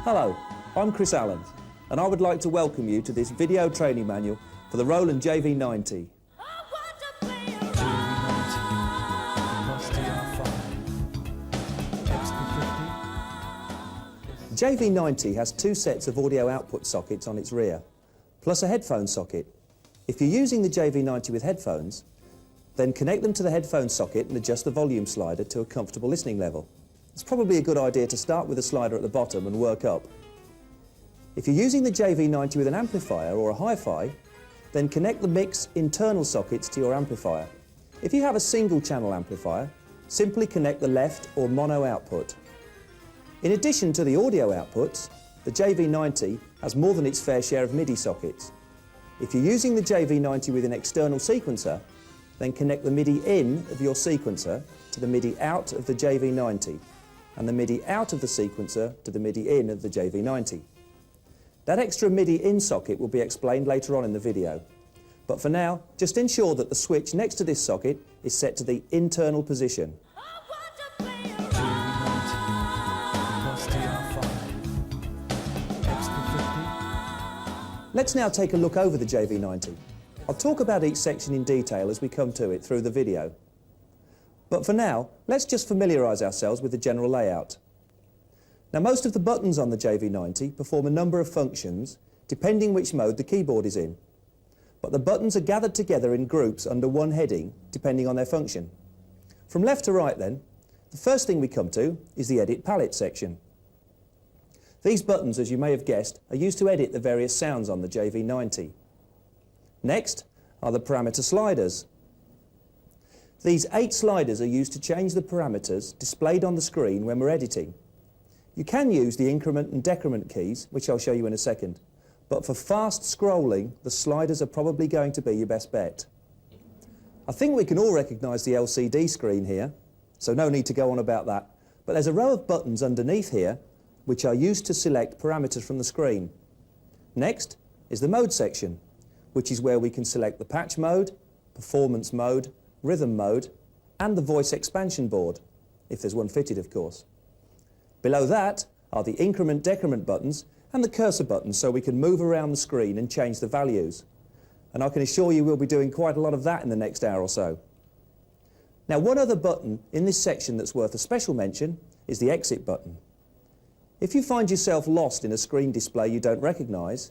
Hello, I'm Chris Allen, and I would like to welcome you to this video training manual for the Roland JV-90. The JV-90 has two sets of audio output sockets on its rear, plus a headphone socket. If you're using the JV-90 with headphones, then connect them to the headphone socket and adjust the volume slider to a comfortable listening level. It's probably a good idea to start with a slider at the bottom and work up. If you're using the JV-90 with an amplifier or a hi-fi, then connect the mix internal sockets to your amplifier. If you have a single channel amplifier, simply connect the left or mono output. In addition to the audio outputs, the JV-90 has more than its fair share of MIDI sockets. If you're using the JV-90 with an external sequencer, then connect the MIDI in of your sequencer to the MIDI out of the JV-90, and the MIDI out of the sequencer to the MIDI in of the JV-90. That extra MIDI in socket will be explained later on in the video. But for now, just ensure that the switch next to this socket is set to the internal position. Let's now take a look over the JV-90. I'll talk about each section in detail as we come to it through the video. But for now, let's just familiarise ourselves with the general layout. Now, most of the buttons on the JV-90 perform a number of functions depending which mode the keyboard is in. But the buttons are gathered together in groups under one heading depending on their function. From left to right then, the first thing we come to is the Edit Palette section. These buttons, as you may have guessed, are used to edit the various sounds on the JV-90. Next are the parameter sliders. These 8 sliders are used to change the parameters displayed on the screen when we're editing. You can use the increment and decrement keys, which I'll show you in a second, but for fast scrolling, the sliders are probably going to be your best bet. I think we can all recognise the LCD screen here, so no need to go on about that, but there's a row of buttons underneath here which are used to select parameters from the screen. Next is the mode section, which is where we can select the patch mode, performance mode, rhythm mode, and the voice expansion board, if there's one fitted, of course. Below that are the increment-decrement buttons and the cursor buttons, so we can move around the screen and change the values. And I can assure you we'll be doing quite a lot of that in the next hour or so. Now, one other button in this section that's worth a special mention is the exit button. If you find yourself lost in a screen display you don't recognise,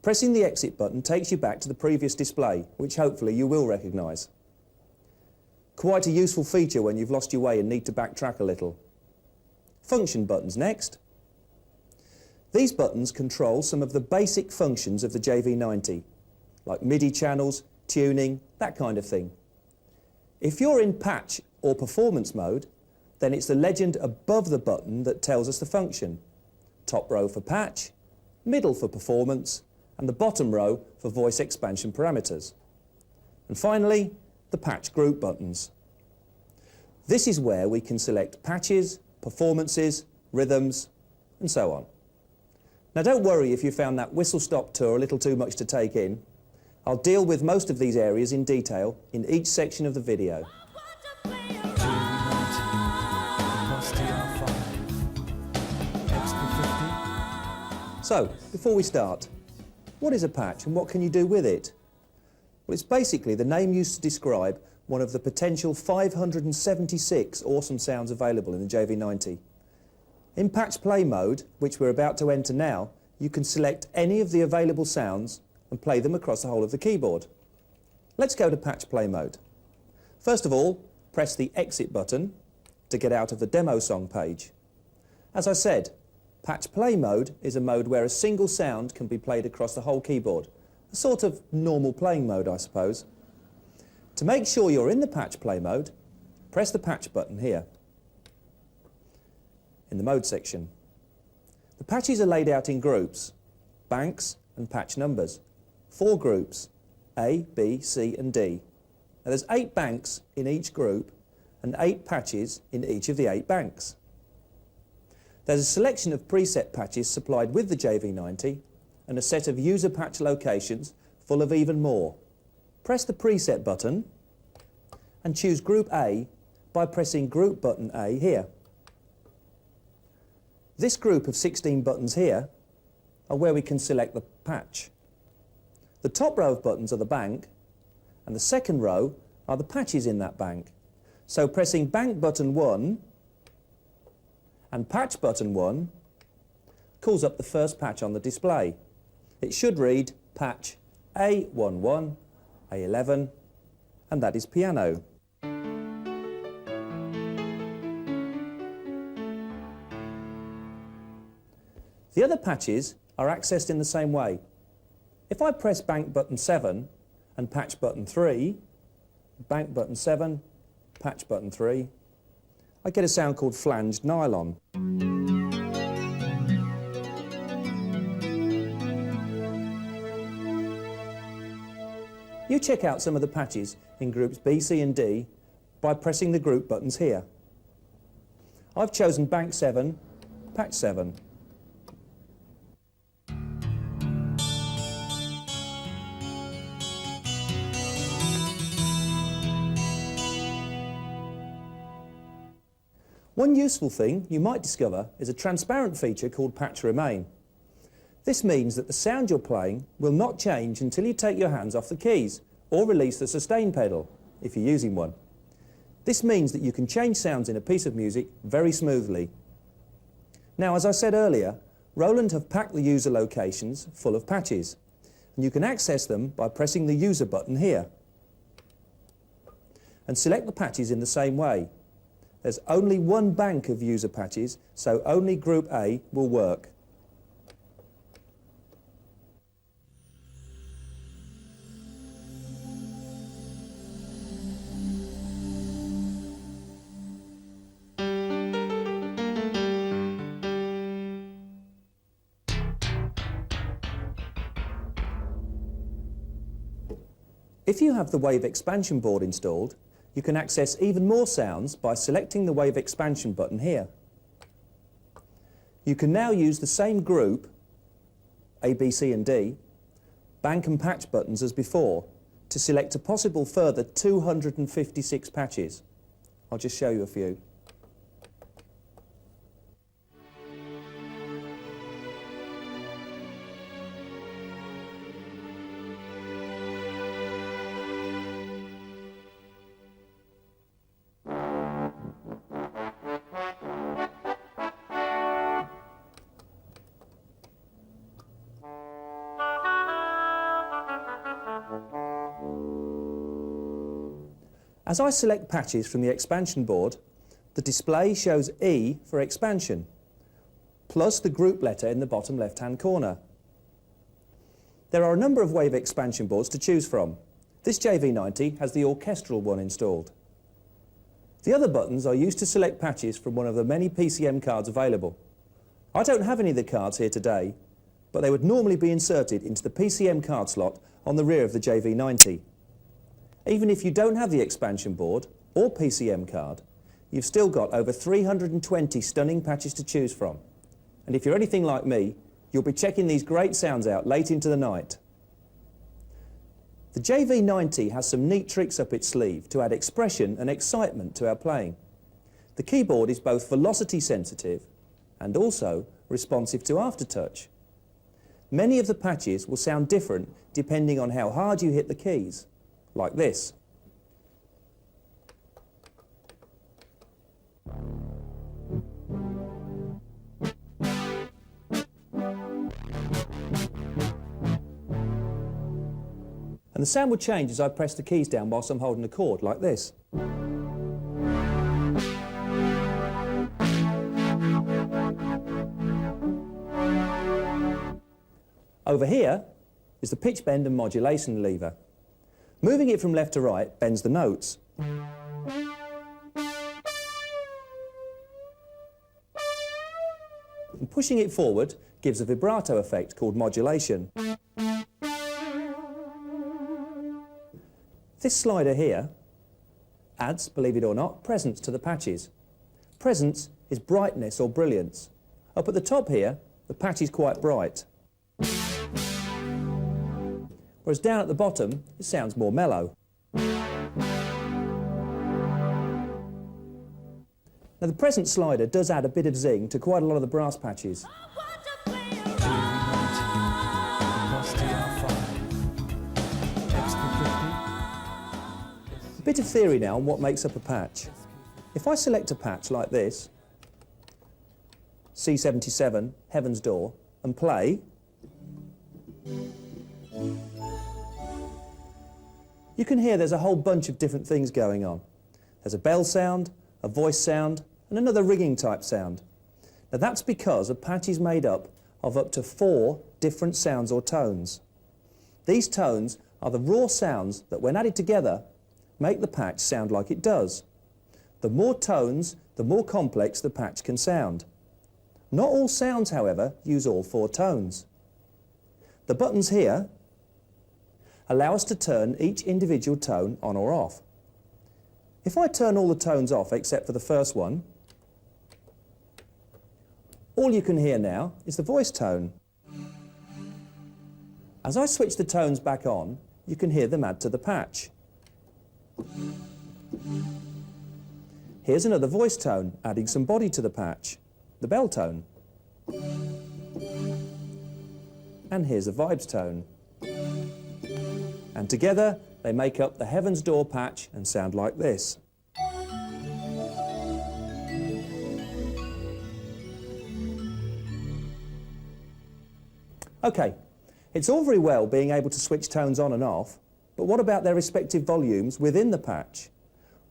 pressing the exit button takes you back to the previous display, which hopefully you will recognise. Quite a useful feature when you've lost your way and need to backtrack a little. Function buttons next. These buttons control some of the basic functions of the JV-90, like MIDI channels, tuning, that kind of thing. If you're in patch or performance mode, then it's the legend above the button that tells us the function. Top row for patch, middle for performance, and the bottom row for voice expansion parameters. And finally, the patch group buttons. This is where we can select patches, performances, rhythms, and so on. Now, don't worry if you found that whistle-stop tour a little too much to take in. I'll deal with most of these areas in detail in each section of the video. So, before we start, what is a patch and what can you do with it? Well, it's basically the name used to describe one of the potential 576 awesome sounds available in the JV-90. In patch play mode, which we're about to enter now, you can select any of the available sounds and play them across the whole of the keyboard. Let's go to patch play mode. First of all, press the exit button to get out of the demo song page. As I said, patch play mode is a mode where a single sound can be played across the whole keyboard. A sort of normal playing mode, I suppose. To make sure you're in the patch play mode, press the patch button here in the mode section. The patches are laid out in groups, banks and patch numbers. 4 groups, A, B, C and D. Now there's 8 banks in each group and 8 patches in each of the 8 banks. There's a selection of preset patches supplied with the JV-90 and a set of user patch locations full of even more. Press the preset button and choose Group A by pressing Group button A here. This group of 16 buttons here are where we can select the patch. The top row of buttons are the bank and the second row are the patches in that bank. So pressing Bank button 1 and Patch button 1 calls up the first patch on the display. It should read Patch A11, A11, and that is piano. The other patches are accessed in the same way. If I press Bank button 7 and Patch button 3, Bank button 7, Patch button 3, I get a sound called flanged nylon. You check out some of the patches in groups B, C and D by pressing the group buttons here. I've chosen Bank 7, Patch 7. One useful thing you might discover is a transparent feature called Patch Remain. This means that the sound you're playing will not change until you take your hands off the keys or release the sustain pedal, if you're using one. This means that you can change sounds in a piece of music very smoothly. Now, as I said earlier, Roland have packed the user locations full of patches, and you can access them by pressing the user button here and select the patches in the same way. There's only one bank of user patches, so only Group A will work. If you have the Wave expansion board installed, you can access even more sounds by selecting the Wave expansion button here. You can now use the same group, A, B, C and D, bank and patch buttons as before, to select a possible further 256 patches. I'll just show you a few. As I select patches from the expansion board, the display shows E for expansion, plus the group letter in the bottom left-hand corner. There are a number of Wave expansion boards to choose from. This JV-90 has the orchestral one installed. The other buttons are used to select patches from one of the many PCM cards available. I don't have any of the cards here today, but they would normally be inserted into the PCM card slot on the rear of the JV-90. Even if you don't have the expansion board or PCM card, you've still got over 320 stunning patches to choose from. And if you're anything like me, you'll be checking these great sounds out late into the night. The JV-90 has some neat tricks up its sleeve to add expression and excitement to our playing. The keyboard is both velocity sensitive and also responsive to aftertouch. Many of the patches will sound different depending on how hard you hit the keys, like this. And the sound will change as I press the keys down whilst I'm holding a chord, like this. Over here is the pitch bend and modulation lever. Moving it from left to right bends the notes. And pushing it forward gives a vibrato effect called modulation. This slider here adds, believe it or not, presence to the patches. Presence is brightness or brilliance. Up at the top here, the patch is quite bright. Whereas down at the bottom, it sounds more mellow. Now the presence slider does add a bit of zing to quite a lot of the brass patches. A bit of theory now on what makes up a patch. If I select a patch like this, C77, Heaven's Door, and play, you can hear there's a whole bunch of different things going on. There's a bell sound, a voice sound, and another ringing type sound. Now that's because a patch is made up of up to 4 different sounds or tones. These tones are the raw sounds that, when added together, make the patch sound like it does. The more tones, the more complex the patch can sound. Not all sounds, however, use all 4 tones. The buttons here allow us to turn each individual tone on or off. If I turn all the tones off except for the first one, all you can hear now is the voice tone. As I switch the tones back on, you can hear them add to the patch. Here's another voice tone, adding some body to the patch, the bell tone. And here's a vibes tone. And together, they make up the Heaven's Door patch and sound like this. OK, it's all very well being able to switch tones on and off, but what about their respective volumes within the patch?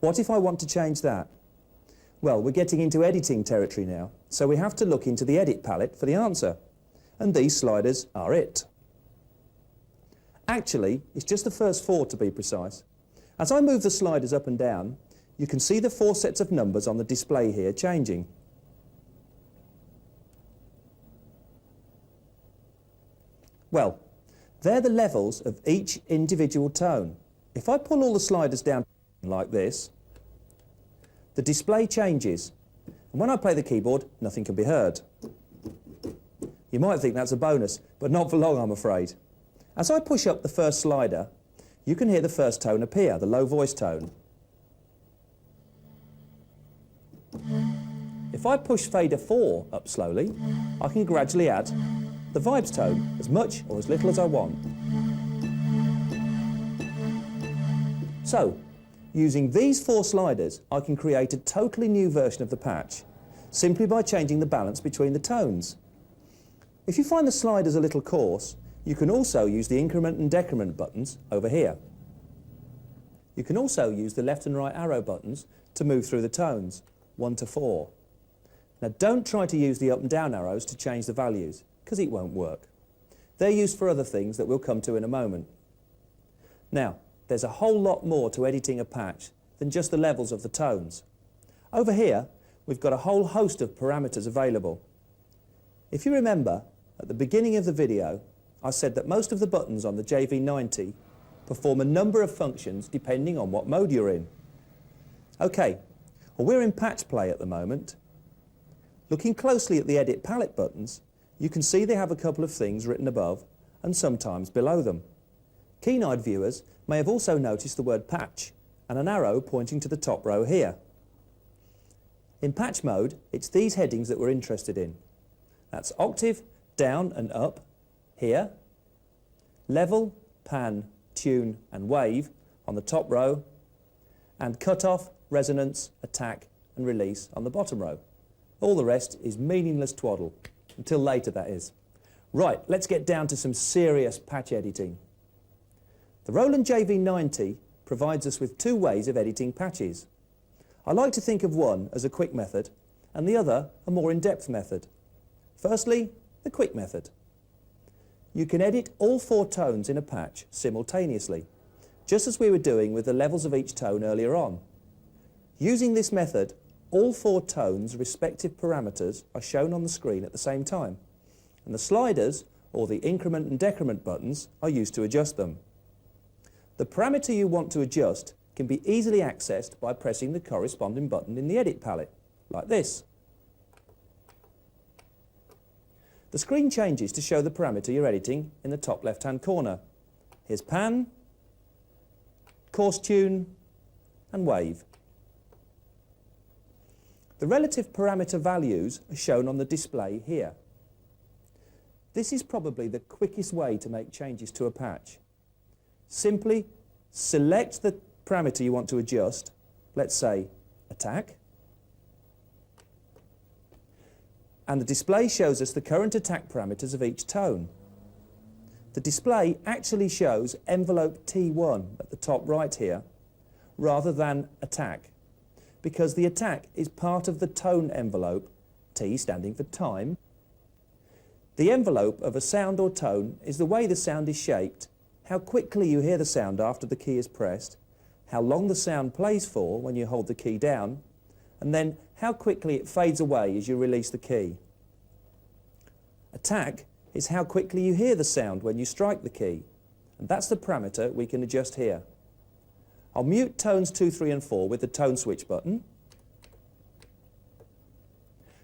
What if I want to change that? Well, we're getting into editing territory now, so we have to look into the edit palette for the answer. And these sliders are it. Actually, it's just the first 4 to be precise. As I move the sliders up and down, you can see the 4 sets of numbers on the display here changing. Well, they're the levels of each individual tone. If I pull all the sliders down like this, the display changes. And when I play the keyboard, nothing can be heard. You might think that's a bonus, but not for long, I'm afraid. As I push up the first slider, you can hear the first tone appear, the low voice tone. If I push fader 4 up slowly, I can gradually add the vibes tone as much or as little as I want. So, using these 4 sliders, I can create a totally new version of the patch, simply by changing the balance between the tones. If you find the sliders a little coarse, you can also use the increment and decrement buttons over here. You can also use the left and right arrow buttons to move through the tones, 1 to 4. Now don't try to use the up and down arrows to change the values, because it won't work. They're used for other things that we'll come to in a moment. Now, there's a whole lot more to editing a patch than just the levels of the tones. Over here, we've got a whole host of parameters available. If you remember, at the beginning of the video, I said that most of the buttons on the JV-90 perform a number of functions depending on what mode you're in. OK, well, we're in patch play at the moment. Looking closely at the edit palette buttons, you can see they have a couple of things written above and sometimes below them. Keen-eyed viewers may have also noticed the word patch and an arrow pointing to the top row here. In patch mode, it's these headings that we're interested in. That's octave, down and up, here, level, pan, tune and wave on the top row, and cut-off, resonance, attack and release on the bottom row. All the rest is meaningless twaddle, until later that is. Right, let's get down to some serious patch editing. The Roland JV-90 provides us with 2 ways of editing patches. I like to think of one as a quick method and the other a more in-depth method. Firstly, the quick method. You can edit all 4 tones in a patch simultaneously, just as we were doing with the levels of each tone earlier on. Using this method, all 4 tones' respective parameters are shown on the screen at the same time, and the sliders, or the increment and decrement buttons, are used to adjust them. the parameter you want to adjust can be easily accessed by pressing the corresponding button in the edit palette, like this. The screen changes to show the parameter you're editing in the top left-hand corner. Here's pan, coarse tune and wave. The relative parameter values are shown on the display here. This is probably the quickest way to make changes to a patch. Simply select the parameter you want to adjust, let's say attack, and the display shows us the current attack parameters of each tone. The display actually shows envelope T1 at the top right here, rather than attack, because the attack is part of the tone envelope, T standing for time. The envelope of a sound or tone is the way the sound is shaped, how quickly you hear the sound after the key is pressed, how long the sound plays for when you hold the key down, and then how quickly it fades away as you release the key. Attack is how quickly you hear the sound when you strike the key, and that's the parameter we can adjust here. I'll mute tones 2, 3 and 4 with the tone switch button,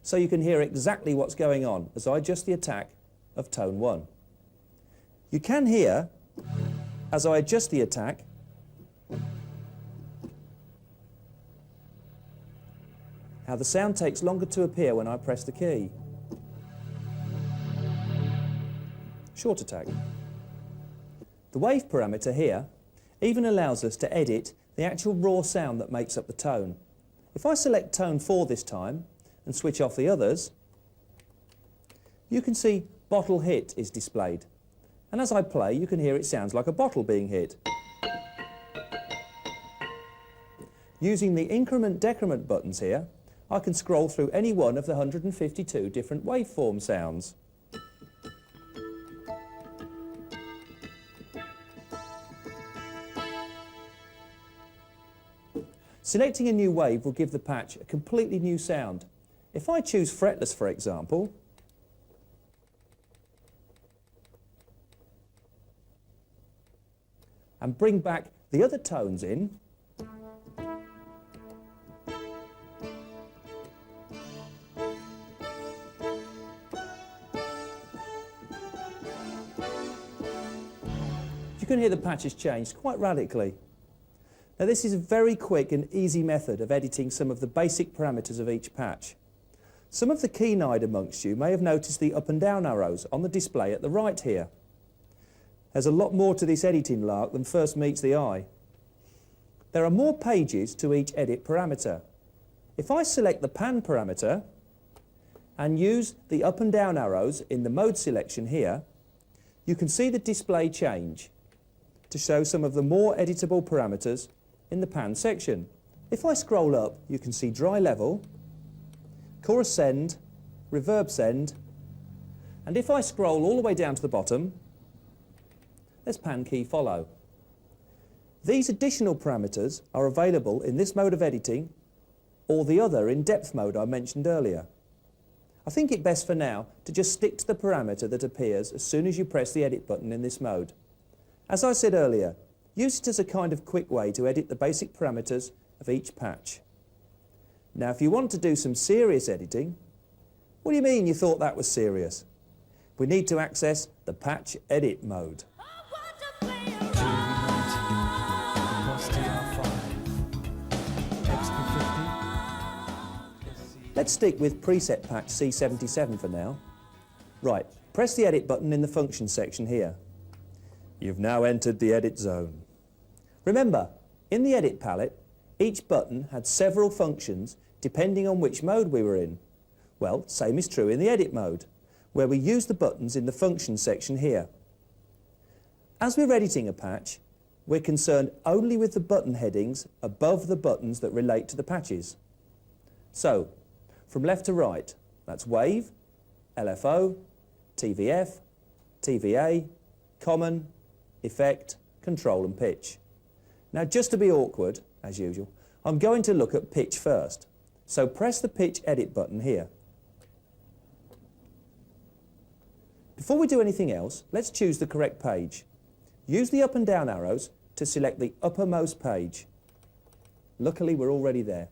so you can hear exactly what's going on as I adjust the attack of tone 1. You can hear, as I adjust the attack, how the sound takes longer to appear when I press the key. Short attack. The wave parameter here even allows us to edit the actual raw sound that makes up the tone. If I select tone 4 this time and switch off the others, you can see bottle hit is displayed. And as I play, you can hear it sounds like a bottle being hit. Using the increment-decrement buttons here, I can scroll through any one of the 152 different waveform sounds. Selecting a new wave will give the patch a completely new sound. If I choose fretless, for example, and bring back the other tones in, you can hear the patch has changed quite radically. Now this is a very quick and easy method of editing some of the basic parameters of each patch. Some of the keen-eyed amongst you may have noticed the up and down arrows on the display at the right here. There's a lot more to this editing lark than first meets the eye. There are more pages to each edit parameter. If I select the pan parameter and use the up and down arrows in the mode selection here, you can see the display change to show some of the more editable parameters in the pan section. If I scroll up, you can see dry level, chorus send, reverb send, and if I scroll all the way down to the bottom, there's pan key follow. These additional parameters are available in this mode of editing or the other in-depth mode I mentioned earlier. I think it best for now to just stick to the parameter that appears as soon as you press the edit button in this mode. As I said earlier, use it as a kind of quick way to edit the basic parameters of each patch. Now if you want to do some serious editing, what do you mean you thought that was serious? We need to access the patch edit mode. Let's stick with preset patch C77 for now. Right, press the edit button in the function section here. You've now entered the edit zone. Remember, in the edit palette, each button had several functions depending on which mode we were in. Well, same is true in the edit mode, where we use the buttons in the function section here. As we're editing a patch, we're concerned only with the button headings above the buttons that relate to the patches. So, from left to right, that's Wave, LFO, TVF, TVA, Common, Effect, Control and Pitch. Now just to be awkward, as usual, I'm going to look at pitch first. So press the pitch edit button here. Before we do anything else, let's choose the correct page. Use the up and down arrows to select the uppermost page. Luckily, we're already there.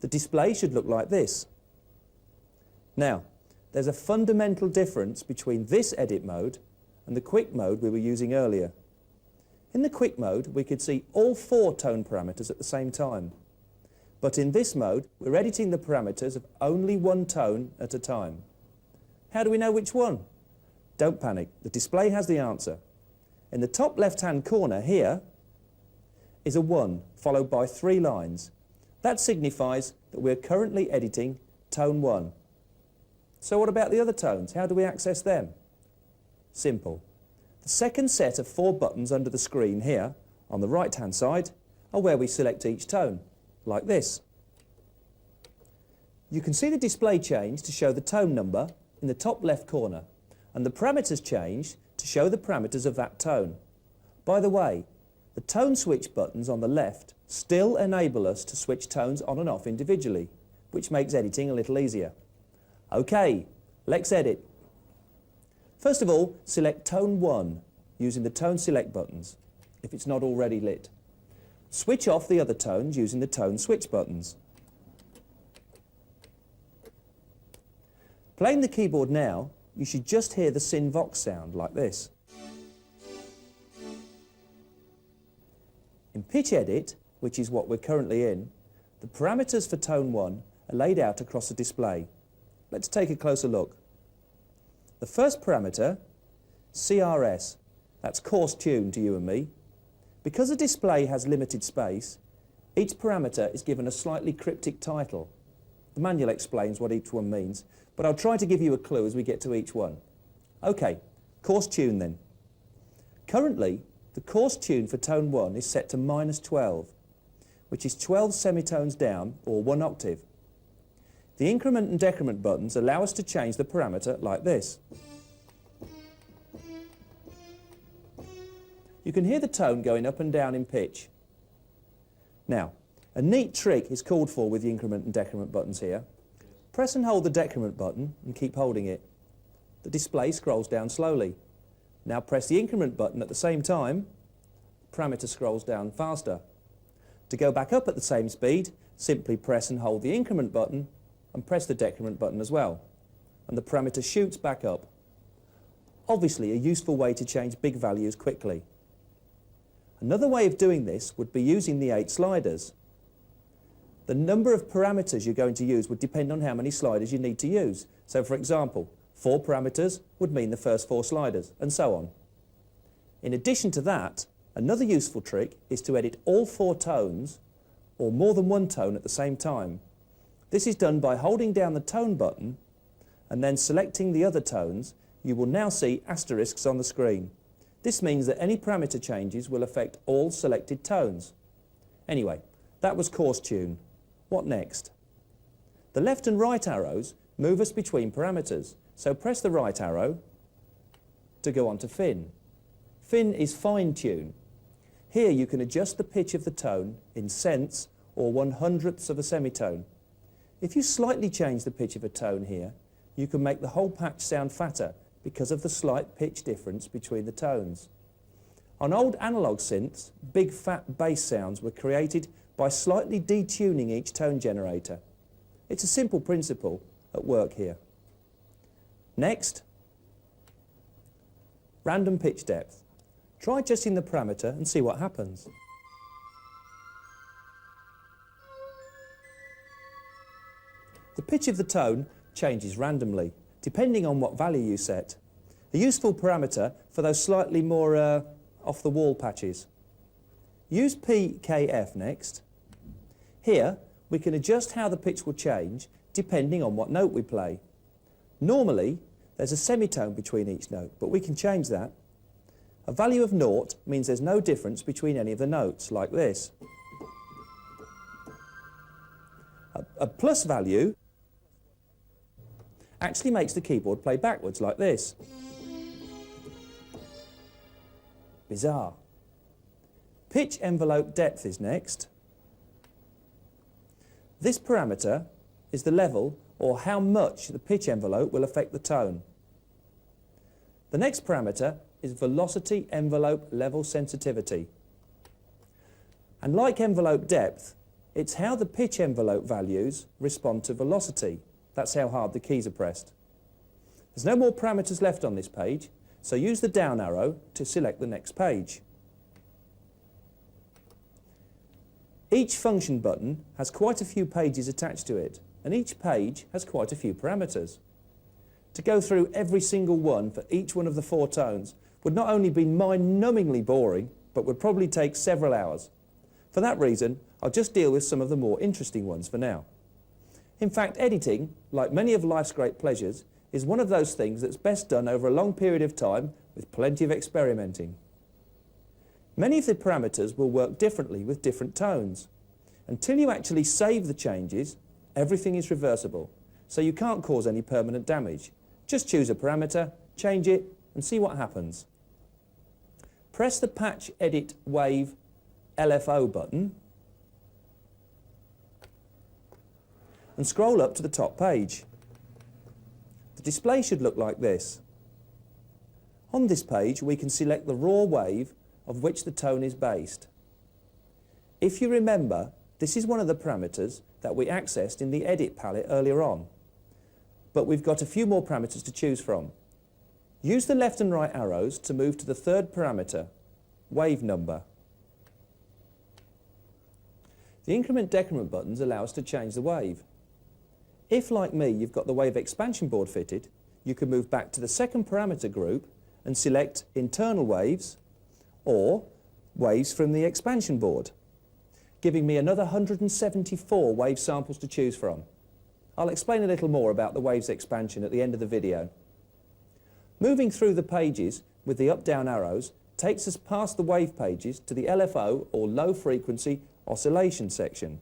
The display should look like this. Now, there's a fundamental difference between this edit mode and the quick mode we were using earlier. In the quick mode, we could see all 4 tone parameters at the same time. But in this mode, we're editing the parameters of only 1 tone at a time. How do we know which one? Don't panic, the display has the answer. In the top left-hand corner here is a 1, followed by 3 lines. That signifies that we're currently editing tone 1. So what about the other tones? How do we access them? Simple. The second set of 4 buttons under the screen here, on the right-hand side, are where we select each tone, like this. You can see the display change to show the tone number in the top left corner, and the parameters change to show the parameters of that tone. By the way, the tone switch buttons on the left still enable us to switch tones on and off individually, which makes editing a little easier. OK, let's edit. First of all, select tone 1 using the tone select buttons, if it's not already lit. Switch off the other tones using the tone switch buttons. Playing the keyboard now, you should just hear the syn vox sound like this. In pitch edit, which is what we're currently in, the parameters for tone 1 are laid out across the display. Let's take a closer look. The first parameter, CRS, that's coarse tune to you and me. Because the display has limited space, each parameter is given a slightly cryptic title. The manual explains what each one means, but I'll try to give you a clue as we get to each one. OK, coarse tune then. Currently, the coarse tune for tone 1 is set to -12, which is 12 semitones down, or 1 octave. The increment and decrement buttons allow us to change the parameter like this. You can hear the tone going up and down in pitch. Now, a neat trick is called for with the increment and decrement buttons here. Press and hold the decrement button and keep holding it. The display scrolls down slowly. Now press the increment button at the same time, the parameter scrolls down faster. To go back up at the same speed, simply press and hold the increment button and press the decrement button as well, and the parameter shoots back up. Obviously a useful way to change big values quickly. Another way of doing this would be using the 8 sliders. The number of parameters you're going to use would depend on how many sliders you need to use. So for example, 4 parameters would mean the first 4 sliders, and so on. In addition to that, another useful trick is to edit all 4 tones, or more than 1 tone at the same time. This is done by holding down the tone button and then selecting the other tones. You will now see asterisks on the screen. This means that any parameter changes will affect all selected tones. Anyway, that was coarse tune. What next? The left and right arrows move us between parameters, so press the right arrow to go on to fin. Fin is fine tune. Here you can adjust the pitch of the tone in cents or 1/100ths of a semitone. If you slightly change the pitch of a tone here, you can make the whole patch sound fatter because of the slight pitch difference between the tones. On old analog synths, big fat bass sounds were created by slightly detuning each tone generator. It's a simple principle at work here. Next, random pitch depth. Try adjusting the parameter and see what happens. The pitch of the tone changes randomly, depending on what value you set. A useful parameter for those slightly more off-the-wall patches. Use PKF next. Here, we can adjust how the pitch will change depending on what note we play. Normally, there's a semitone between each note, but we can change that. A value of 0 means there's no difference between any of the notes, like this. A plus value actually makes the keyboard play backwards, like this. Bizarre. Pitch envelope depth is next. This parameter is the level or how much the pitch envelope will affect the tone. The next parameter is velocity envelope level sensitivity. And like envelope depth, it's how the pitch envelope values respond to velocity. That's how hard the keys are pressed. There's no more parameters left on this page, so use the down arrow to select the next page. Each function button has quite a few pages attached to it, and each page has quite a few parameters. To go through every single one for each one of the 4 tones would not only be mind-numbingly boring, but would probably take several hours. For that reason, I'll just deal with some of the more interesting ones for now. In fact, editing, like many of life's great pleasures, is one of those things that's best done over a long period of time with plenty of experimenting. Many of the parameters will work differently with different tones. Until you actually save the changes, everything is reversible, so you can't cause any permanent damage. Just choose a parameter, change it, and see what happens. Press the Patch Edit Wave LFO button and scroll up to the top page. The display should look like this. On this page, we can select the raw wave of which the tone is based. If you remember, this is one of the parameters that we accessed in the Edit palette earlier on, but we've got a few more parameters to choose from. Use the left and right arrows to move to the 3rd parameter, wave number. The increment-decrement buttons allow us to change the wave. If, like me, you've got the wave expansion board fitted, you can move back to the 2nd parameter group and select internal waves or waves from the expansion board, giving me another 174 wave samples to choose from. I'll explain a little more about the waves expansion at the end of the video. Moving through the pages with the up-down arrows takes us past the wave pages to the LFO or low frequency oscillation section.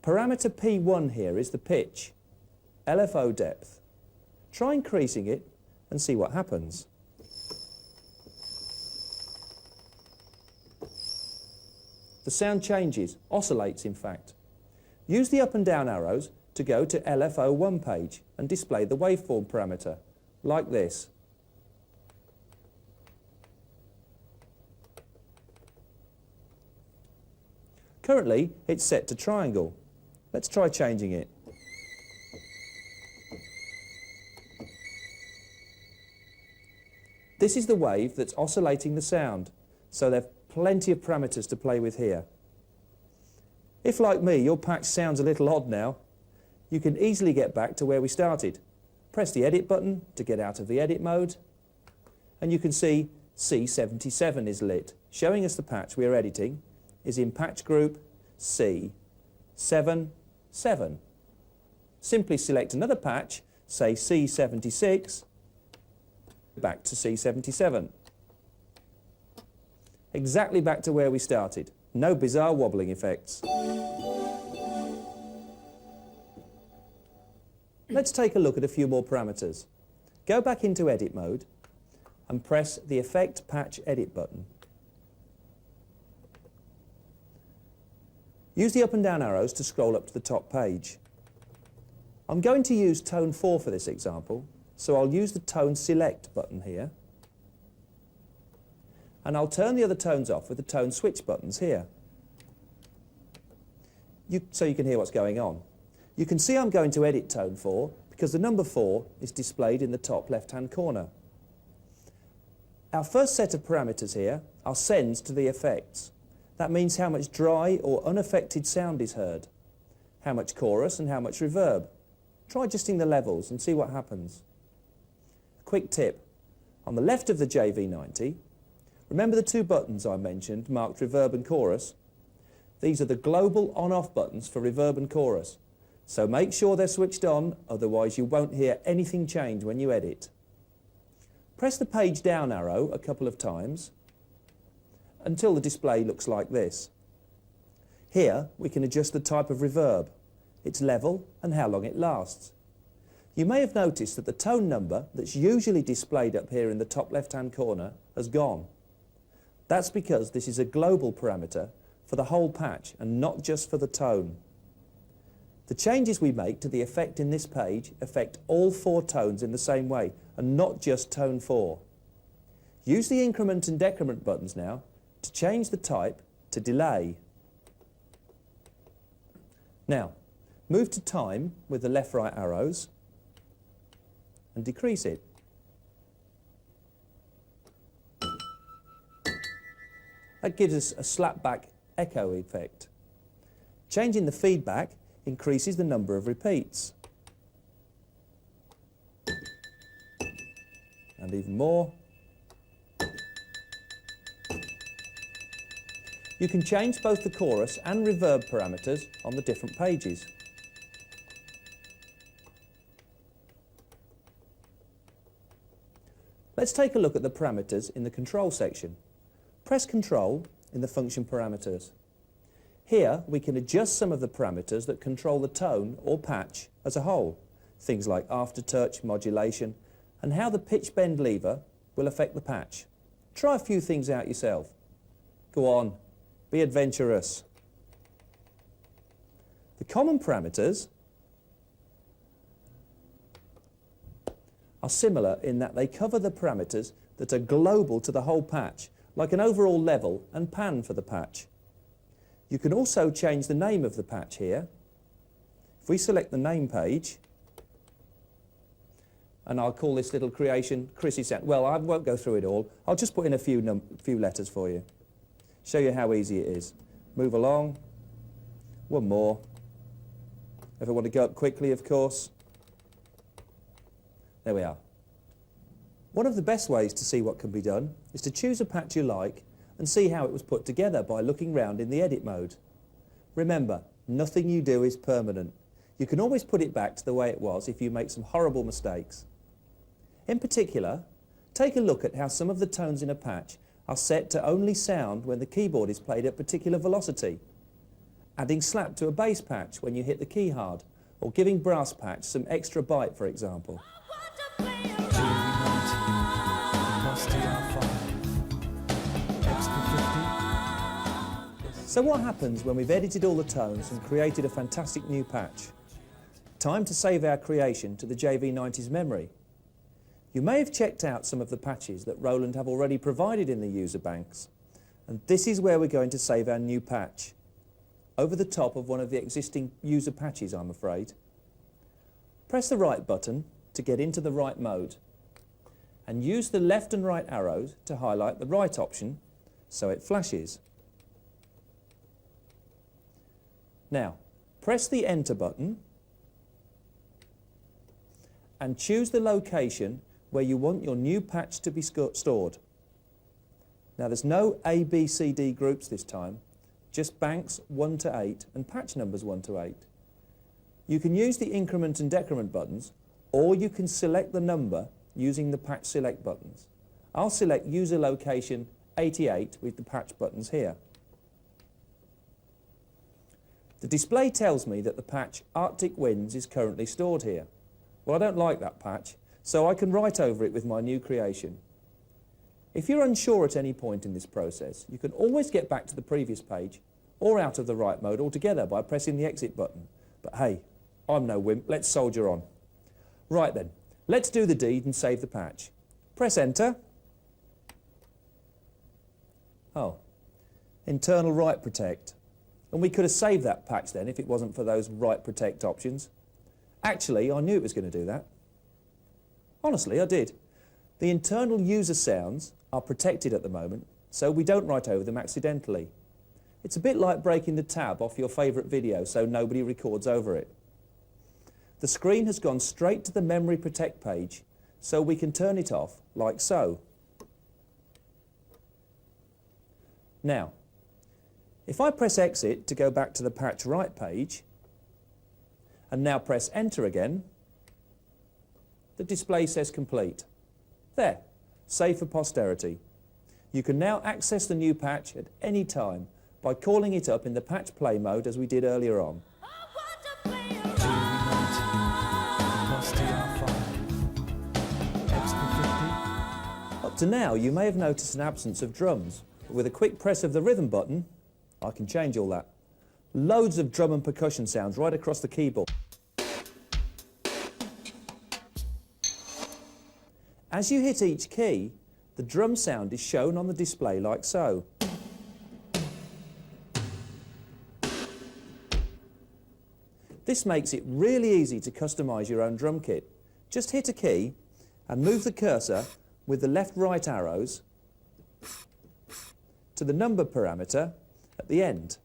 Parameter P1 here is the pitch, LFO depth. Try increasing it and see what happens. The sound changes, oscillates in fact. Use the up and down arrows to go to LFO1 page and display the waveform parameter, like this. Currently, it's set to triangle. Let's try changing it. This is the wave that's oscillating the sound, so there are plenty of parameters to play with here. If, like me, your patch sounds a little odd now, you can easily get back to where we started. Press the Edit button to get out of the Edit mode, and you can see C77 is lit, showing us the patch we are editing is in patch group C77. Simply select another patch, say C76, back to C77. Exactly back to where we started. No bizarre wobbling effects. Let's take a look at a few more parameters. Go back into Edit mode and press the Effect Patch Edit button. Use the up and down arrows to scroll up to the top page. I'm going to use tone 4 for this example, so I'll use the Tone Select button here, and I'll turn the other tones off with the Tone Switch buttons here, so you can hear what's going on. You can see I'm going to edit tone 4 because the number 4 is displayed in the top left-hand corner. Our first set of parameters here are sends to the effects. That means how much dry or unaffected sound is heard, how much chorus and how much reverb. Try adjusting the levels and see what happens. A quick tip, on the left of the JV-90, remember the 2 buttons I mentioned marked reverb and chorus? These are the global on-off buttons for reverb and chorus, so make sure they're switched on, otherwise you won't hear anything change when you edit. Press the page down arrow a couple of times until the display looks like this. Here we can adjust the type of reverb, its level and how long it lasts. You may have noticed that the tone number that's usually displayed up here in the top left-hand corner has gone. That's because this is a global parameter for the whole patch and not just for the tone. The changes we make to the effect in this page affect all 4 tones in the same way and not just tone 4. Use the increment and decrement buttons now to change the type to delay. Now, move to time with the left-right arrows and decrease it. That gives us a slap-back echo effect. Changing the feedback increases the number of repeats. And even more. You can change both the chorus and reverb parameters on the different pages. Let's take a look at the parameters in the control section. Press Control in the function parameters. Here we can adjust some of the parameters that control the tone or patch as a whole. Things like aftertouch, modulation, and how the pitch bend lever will affect the patch. Try a few things out yourself. Go on, be adventurous. The common parameters are similar in that they cover the parameters that are global to the whole patch, like an overall level and pan for the patch. You can also change the name of the patch here. If we select the name page, and I'll call this little creation Chrissy Sound. Well, I won't go through it all. I'll just put in a few letters for you. Show you how easy it is. Move along. One more. If I want to go up quickly, of course. There we are. One of the best ways to see what can be done is to choose a patch you like and see how it was put together by looking round in the edit mode. Remember, nothing you do is permanent. You can always put it back to the way it was if you make some horrible mistakes. In particular, take a look at how some of the tones in a patch are set to only sound when the keyboard is played at particular velocity. Adding slap to a bass patch when you hit the key hard, or giving brass patch some extra bite, for example. So what happens when we've edited all the tones and created a fantastic new patch? Time to save our creation to the JV-90's memory. You may have checked out some of the patches that Roland have already provided in the user banks, and this is where we're going to save our new patch. Over the top of one of the existing user patches, I'm afraid. Press the right button to get into the right mode, and use the left and right arrows to highlight the right option so it flashes. Now, press the Enter button and choose the location where you want your new patch to be stored. Now, there's no A, B, C, D groups this time, just banks 1 to 8 and patch numbers 1 to 8. You can use the increment and decrement buttons, or you can select the number using the patch select buttons. I'll select user location 88 with the patch buttons here. The display tells me that the patch Arctic Winds is currently stored here. Well, I don't like that patch, so I can write over it with my new creation. If you're unsure at any point in this process, you can always get back to the previous page or out of the write mode altogether by pressing the exit button. But hey, I'm no wimp, let's soldier on. Right then, let's do the deed and save the patch. Press Enter. Oh, internal write protect. And we could have saved that patch then if it wasn't for those write protect options. Actually, I knew it was going to do that. Honestly, I did. The internal user sounds are protected at the moment, so we don't write over them accidentally. It's a bit like breaking the tab off your favourite video so nobody records over it. The screen has gone straight to the memory protect page, so we can turn it off like so. Now, if I press exit to go back to the patch write page, and now press enter again, the display says complete. There, save for posterity. You can now access the new patch at any time by calling it up in the patch play mode as we did earlier on. Up to now, you may have noticed an absence of drums, but with a quick press of the rhythm button, I can change all that. Loads of drum and percussion sounds right across the keyboard. As you hit each key, the drum sound is shown on the display like so. This makes it really easy to customise your own drum kit. Just hit a key and move the cursor with the left-right arrows to the number parameter at the end.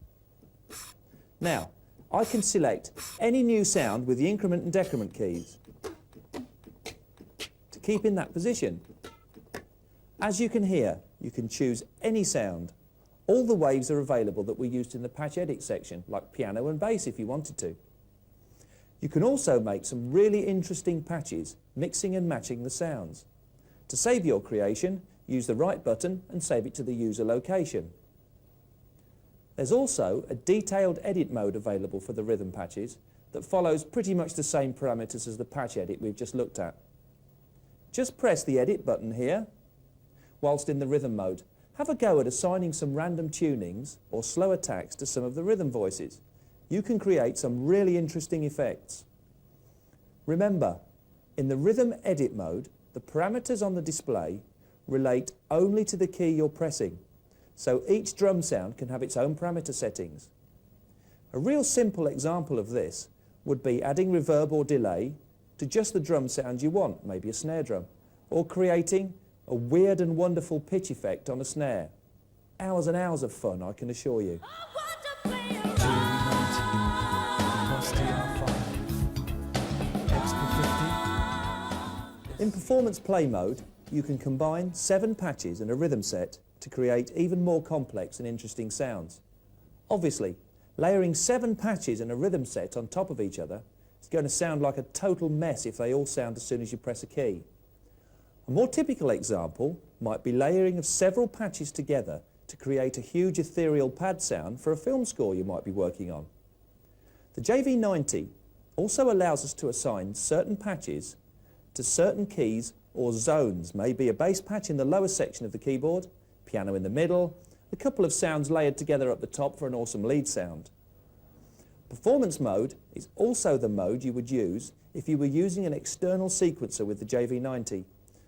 Now, I can select any new sound with the increment and decrement keys to keep in that position. As you can hear, you can choose any sound. All the waves are available that we used in the patch edit section, like piano and bass if you wanted to. You can also make some really interesting patches, mixing and matching the sounds. To save your creation, use the right button and save it to the user location. There's also a detailed edit mode available for the rhythm patches that follows pretty much the same parameters as the patch edit we've just looked at. Just press the edit button here. Whilst in the rhythm mode, have a go at assigning some random tunings or slow attacks to some of the rhythm voices. You can create some really interesting effects. Remember, in the rhythm edit mode, the parameters on the display relate only to the key you're pressing, so each drum sound can have its own parameter settings. A real simple example of this would be adding reverb or delay to just the drum sound you want, maybe a snare drum, or creating a weird and wonderful pitch effect on a snare. Hours and hours of fun, I can assure you. In performance play mode, you can combine 7 patches and a rhythm set to create even more complex and interesting sounds. Obviously, layering 7 patches and a rhythm set on top of each other is going to sound like a total mess if they all sound as soon as you press a key. A more typical example might be layering of several patches together to create a huge ethereal pad sound for a film score you might be working on. The JV-90 also allows us to assign certain patches to certain keys or zones, maybe a bass patch in the lower section of the keyboard, piano in the middle, a couple of sounds layered together up the top for an awesome lead sound. Performance mode is also the mode you would use if you were using an external sequencer with the JV-90,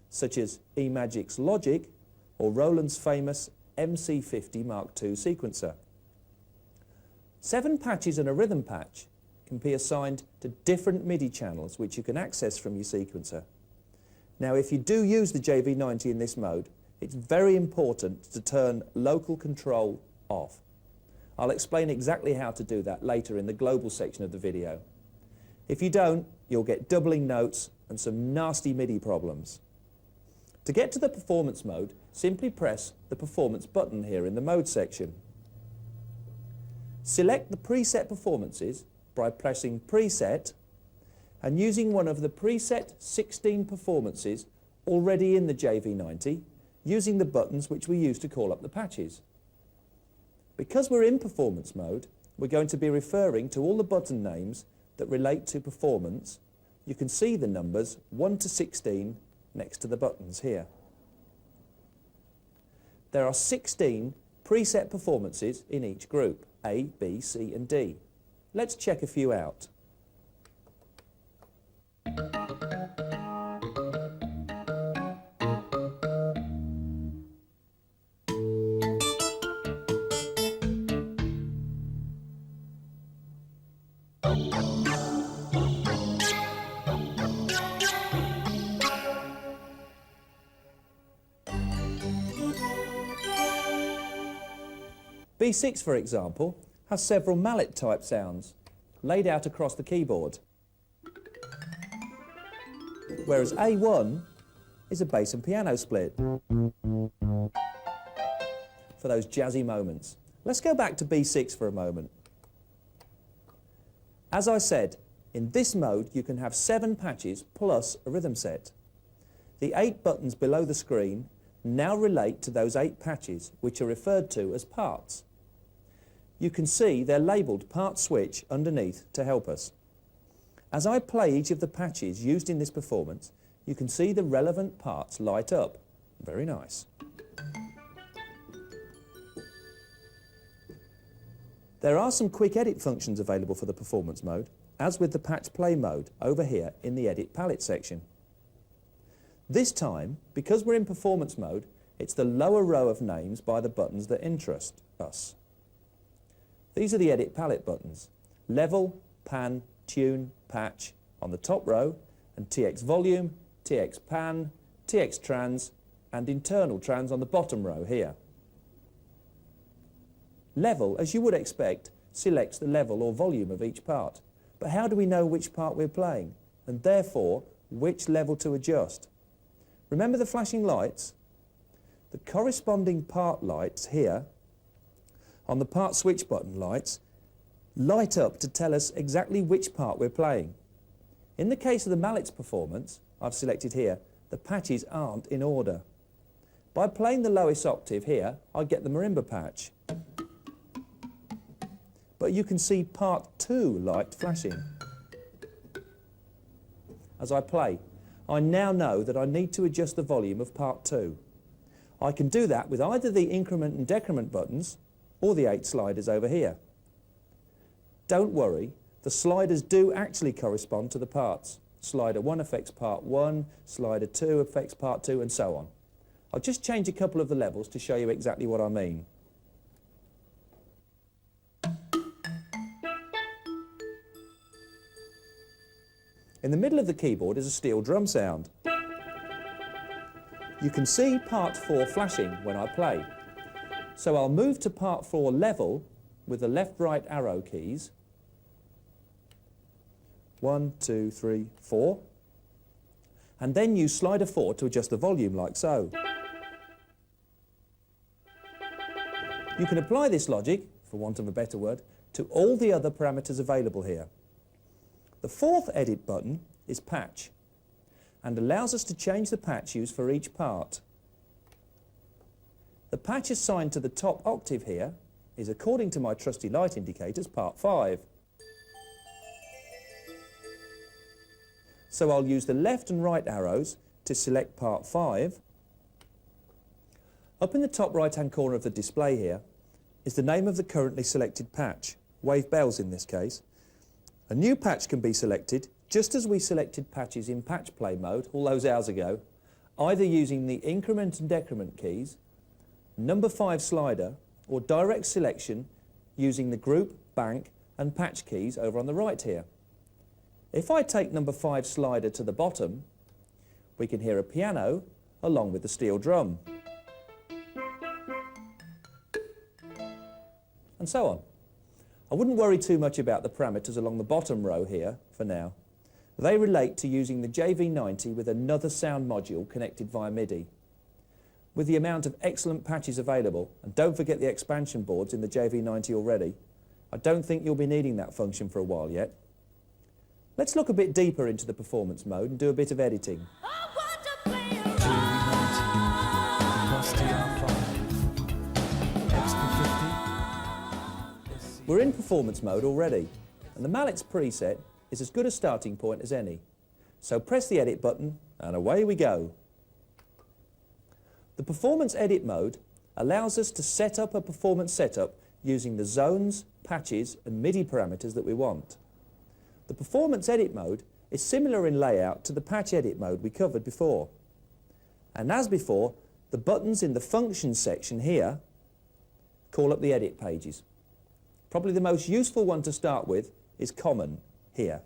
such as eMagic's Logic or Roland's famous MC50 Mark II sequencer. 7 patches and a rhythm patch can be assigned to different MIDI channels which you can access from your sequencer. Now, if you do use the JV-90 in this mode, it's very important to turn local control off. I'll explain exactly how to do that later in the global section of the video. If you don't, you'll get doubling notes and some nasty MIDI problems. To get to the performance mode, simply press the performance button here in the mode section. Select the preset performances by pressing preset and using one of the preset 16 performances already in the JV-90, using the buttons which we use to call up the patches. Because we're in performance mode, we're going to be referring to all the button names that relate to performance. You can see the numbers 1 to 16 next to the buttons here. There are 16 preset performances in each group, A, B, C and D. Let's check a few out. B6, for example, has several mallet-type sounds laid out across the keyboard, whereas A1 is a bass and piano split for those jazzy moments. Let's go back to B6 for a moment. As I said, in this mode you can have 7 patches plus a rhythm set. The 8 buttons below the screen now relate to those 8 patches, which are referred to as parts. You can see they're labelled part switch underneath to help us. As I play each of the patches used in this performance, you can see the relevant parts light up. Very nice. There are some quick edit functions available for the performance mode, as with the patch play mode over here in the edit palette section. This time, because we're in performance mode, It's the lower row of names by the buttons that interest us. These are the edit palette buttons: level, pan, tune, patch on the top row, and TX volume, TX pan, TX trans, and internal trans on the bottom row here. Level, as you would expect, selects the level or volume of each part. But how do we know which part we're playing, and therefore which level to adjust? Remember the flashing lights? The corresponding part lights here on the part switch button lights light up to tell us exactly which part we're playing. In the case of the mallet's performance, I've selected here, the patches aren't in order. By playing the lowest octave here, I get the marimba patch. But you can see part 2 light flashing. As I play, I now know that I need to adjust the volume of part 2. I can do that with either the increment and decrement buttons or the 8 sliders over here. Don't worry, the sliders do actually correspond to the parts. Slider 1 affects part 1, slider 2 affects part 2, and so on. I'll just change a couple of the levels to show you exactly what I mean. In the middle of the keyboard is a steel drum sound. You can see part 4 flashing when I play. So I'll move to part 4 level with the left-right arrow keys. 1, 2, 3, 4. And then use slider 4 to adjust the volume like so. You can apply this logic, for want of a better word, to all the other parameters available here. The 4th edit button is patch and allows us to change the patch used for each part. The patch assigned to the top octave here is, according to my trusty light indicators, part 5. So I'll use the left and right arrows to select part 5. Up in the top right-hand corner of the display here is the name of the currently selected patch, Wave Bells in this case. A new patch can be selected, just as we selected patches in patch play mode all those hours ago, either using the increment and decrement keys, number 5 slider, or direct selection using the group, bank and patch keys over on the right here. If I take number 5 slider to the bottom, we can hear a piano along with the steel drum. And so on. I wouldn't worry too much about the parameters along the bottom row here for now. They relate to using the JV-90 with another sound module connected via MIDI. With the amount of excellent patches available, and don't forget the expansion boards in the JV-90 already, I don't think you'll be needing that function for a while yet. Let's look a bit deeper into the performance mode and do a bit of editing. We're in performance mode already, and the mallet's preset is as good a starting point as any. So press the edit button and away we go. The performance edit mode allows us to set up a performance setup using the zones, patches and MIDI parameters that we want. The performance edit mode is similar in layout to the patch edit mode we covered before. And as before, the buttons in the functions section here call up the edit pages. Probably the most useful one to start with is common here.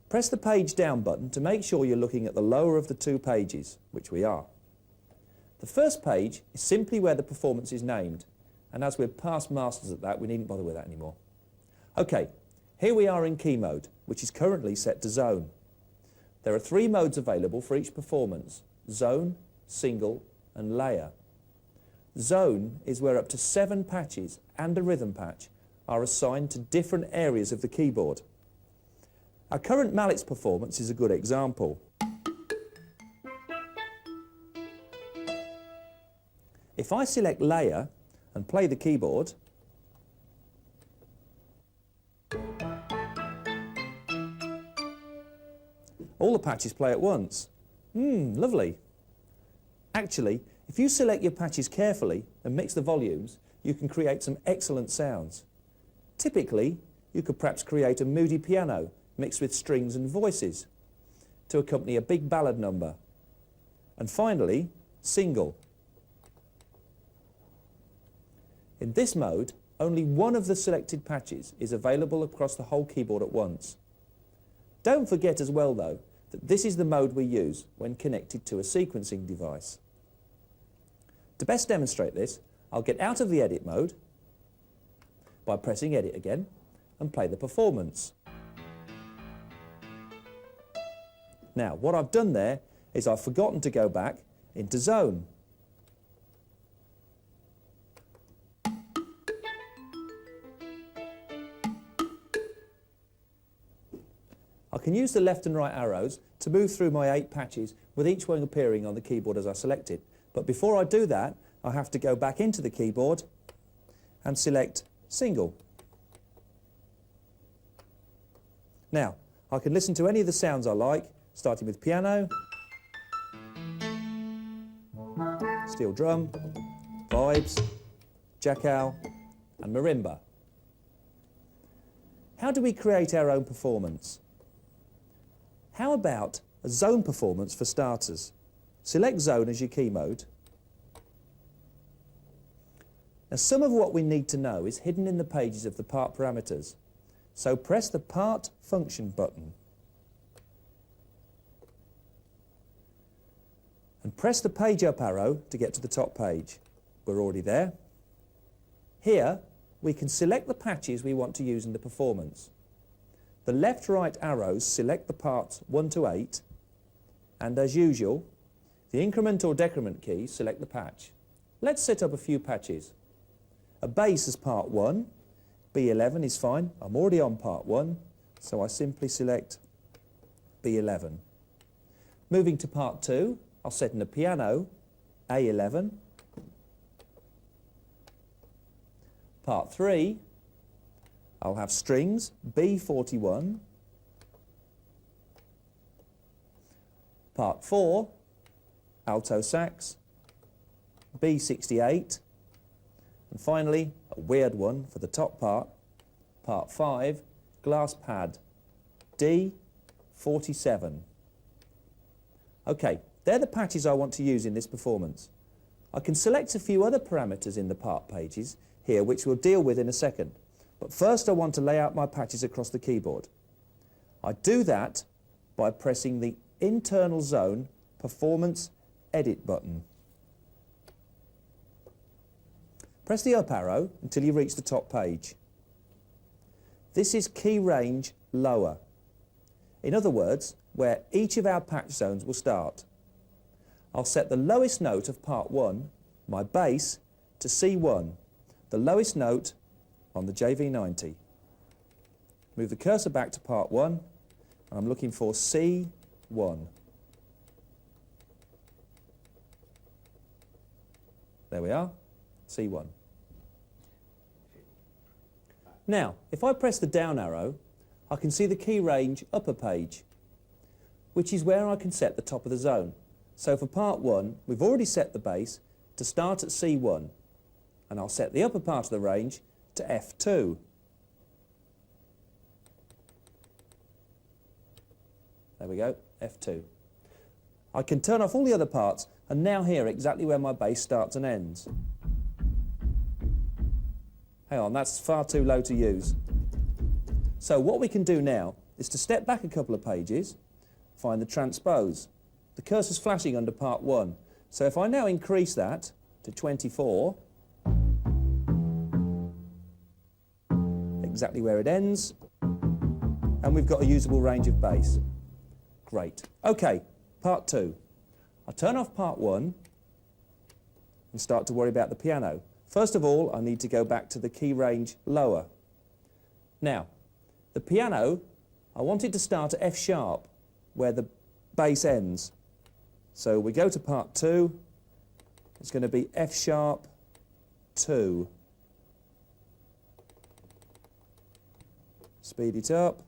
Press the page down button to make sure you're looking at the lower of the 2 pages, which we are. The first page is simply where the performance is named, and as we're past masters at that, we needn't bother with that anymore. Okay, here we are in key mode, which is currently set to zone. There are 3 modes available for each performance: zone, single and layer. Zone is where up to 7 patches and a rhythm patch are assigned to different areas of the keyboard. Our current mallet's performance is a good example. If I select layer and play the keyboard, all the patches play at once. Lovely. Actually, if you select your patches carefully and mix the volumes, you can create some excellent sounds. Typically, you could perhaps create a moody piano mixed with strings and voices to accompany a big ballad number, And finally, single. In this mode, only one of the selected patches is available across the whole keyboard at once. Don't forget as well though, that this is the mode we use when connected to a sequencing device. To best demonstrate this, I'll get out of the edit mode by pressing edit again and play the performance. Now, what I've done there is I've forgotten to go back into zone. I can use the left and right arrows to move through my 8 patches with each one appearing on the keyboard as I select it. But before I do that, I have to go back into the keyboard and select single. Now, I can listen to any of the sounds I like, starting with piano, steel drum, vibes, jackal and marimba. How do we create our own performance? How about a zone performance for starters? Select zone as your key mode. Now, some of what we need to know is hidden in the pages of the part parameters. So press the part function button and press the page up arrow to get to the top page. We're already there. Here we can select the patches we want to use in the performance. The left-right arrows select the parts 1 to 8, and as usual, the increment or decrement keys select the patch. Let's set up a few patches. A bass as part 1, B11 is fine. I'm already on part 1, so I simply select B11. Moving to part 2, I'll set in a piano, A11. Part 3, I'll have strings, B41. Part 4, alto sax, B68. And finally, a weird one for the top part, part 5, glass pad, D47. Okay, they're the patches I want to use in this performance. I can select a few other parameters in the part pages here, which we'll deal with in a second. But first I want to lay out my patches across the keyboard. I do that by pressing the internal zone performance edit button. Press the up arrow until you reach the top page. This is key range lower. In other words, where each of our patch zones will start. I'll set the lowest note of part 1, my bass, to C1, the lowest note on the JV-90. Move the cursor back to part 1, and I'm looking for C1. There we are, C1. Now, if I press the down arrow, I can see the key range upper page, which is where I can set the top of the zone. So for part 1, we've already set the bass to start at C1, and I'll set the upper part of the range to F2. There we go, F2. I can turn off all the other parts and now hear exactly where my bass starts and ends. Hang on, that's far too low to use. So what we can do now is to step back a couple of pages, find the transpose. The cursor's flashing under part 1. So if I now increase that to 24, exactly where it ends, and we've got a usable range of bass. Great. Okay, part 2. I'll turn off part 1 and start to worry about the piano. First of all, I need to go back to the key range lower. Now, the piano, I want it to start at F sharp, where the bass ends. So we go to part 2, it's going to be F sharp 2. Speed it up.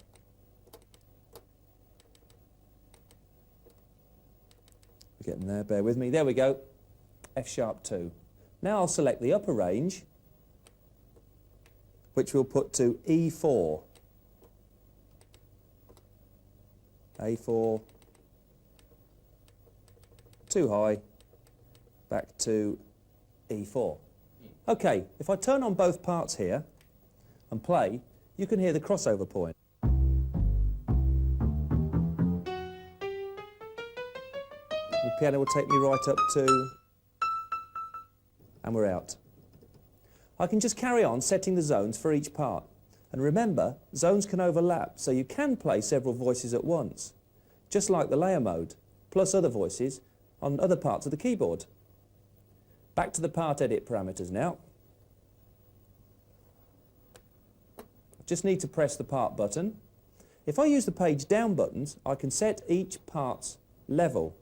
We're getting there, bear with me. There we go, F sharp 2. Now I'll select the upper range, which we'll put to E4. A4, too high, back to E4. Okay, if I turn on both parts here and play, you can hear the crossover point. The piano will take me right up to, and we're out. I can just carry on setting the zones for each part. And remember, zones can overlap, so you can play several voices at once, just like the layer mode, plus other voices on other parts of the keyboard. Back to the part edit parameters now. Just need to press the part button. If I use the page down buttons, I can set each part's level.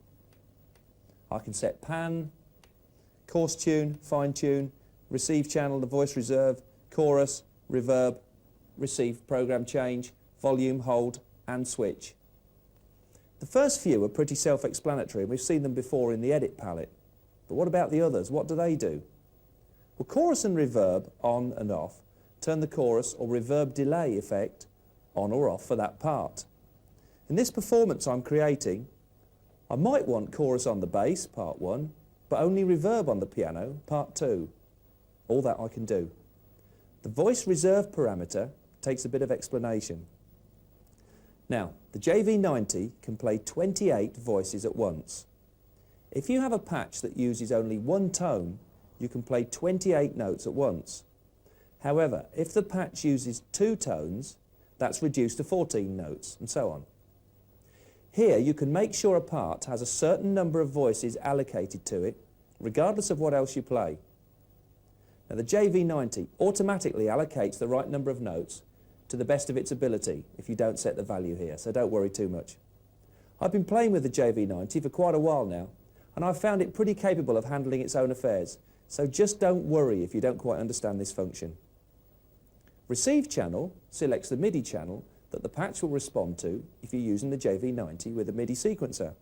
I can set pan, coarse tune, fine tune, receive channel, the voice reserve, chorus, reverb, receive program change, volume, hold and switch. The first few are pretty self-explanatory and we've seen them before in the edit palette. But what about the others? What do they do? Well, chorus and reverb on and off turn the chorus or reverb delay effect on or off for that part. In this performance I'm creating, I might want chorus on the bass, part 1, but only reverb on the piano, part 2. All that I can do. The voice reserve parameter takes a bit of explanation. Now, the JV-90 can play 28 voices at once. If you have a patch that uses only one tone, you can play 28 notes at once. However, if the patch uses 2 tones, that's reduced to 14 notes, and so on. Here, you can make sure a part has a certain number of voices allocated to it, regardless of what else you play. Now, the JV-90 automatically allocates the right number of notes to the best of its ability if you don't set the value here, so don't worry too much. I've been playing with the JV-90 for quite a while now, and I've found it pretty capable of handling its own affairs, so just don't worry if you don't quite understand this function. Receive channel selects the MIDI channel that the patch will respond to if you're using the JV-90 with a MIDI sequencer.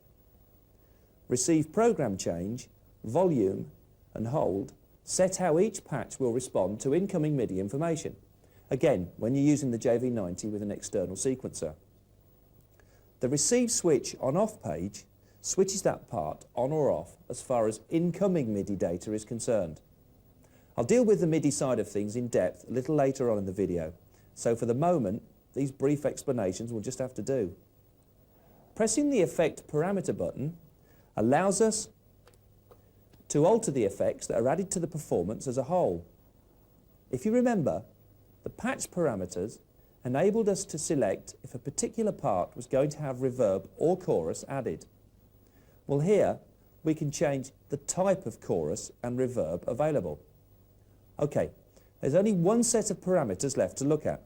Receive program change, volume and hold set how each patch will respond to incoming MIDI information. Again, when you're using the JV-90 with an external sequencer. The receive switch on-off page switches that part on or off as far as incoming MIDI data is concerned. I'll deal with the MIDI side of things in depth a little later on in the video, so for the moment, these brief explanations will just have to do. Pressing the Effect Parameter button allows us to alter the effects that are added to the performance as a whole. If you remember, the patch parameters enabled us to select if a particular part was going to have reverb or chorus added. Well, here we can change the type of chorus and reverb available. Okay, there's only one set of parameters left to look at,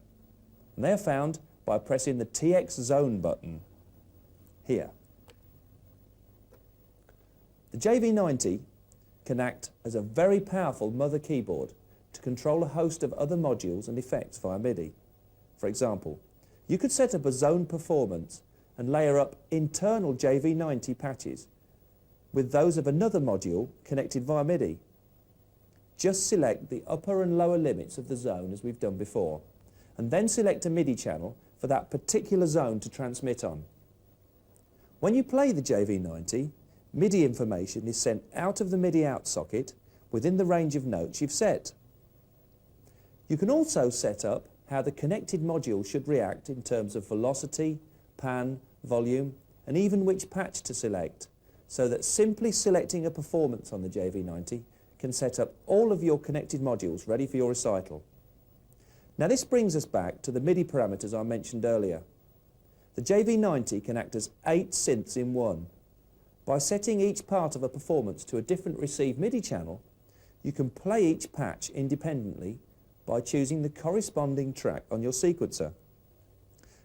and they are found by pressing the TX Zone button here. The JV-90 can act as a very powerful mother keyboard to control a host of other modules and effects via MIDI. For example, you could set up a zone performance and layer up internal JV-90 patches with those of another module connected via MIDI. Just select the upper and lower limits of the zone as we've done before, and then select a MIDI channel for that particular zone to transmit on. When you play the JV-90, MIDI information is sent out of the MIDI out socket within the range of notes you've set. You can also set up how the connected module should react in terms of velocity, pan, volume, and even which patch to select, so that simply selecting a performance on the JV-90 can set up all of your connected modules ready for your recital. Now this brings us back to the MIDI parameters I mentioned earlier. The JV-90 can act as 8 synths in one. By setting each part of a performance to a different receive MIDI channel, you can play each patch independently by choosing the corresponding track on your sequencer.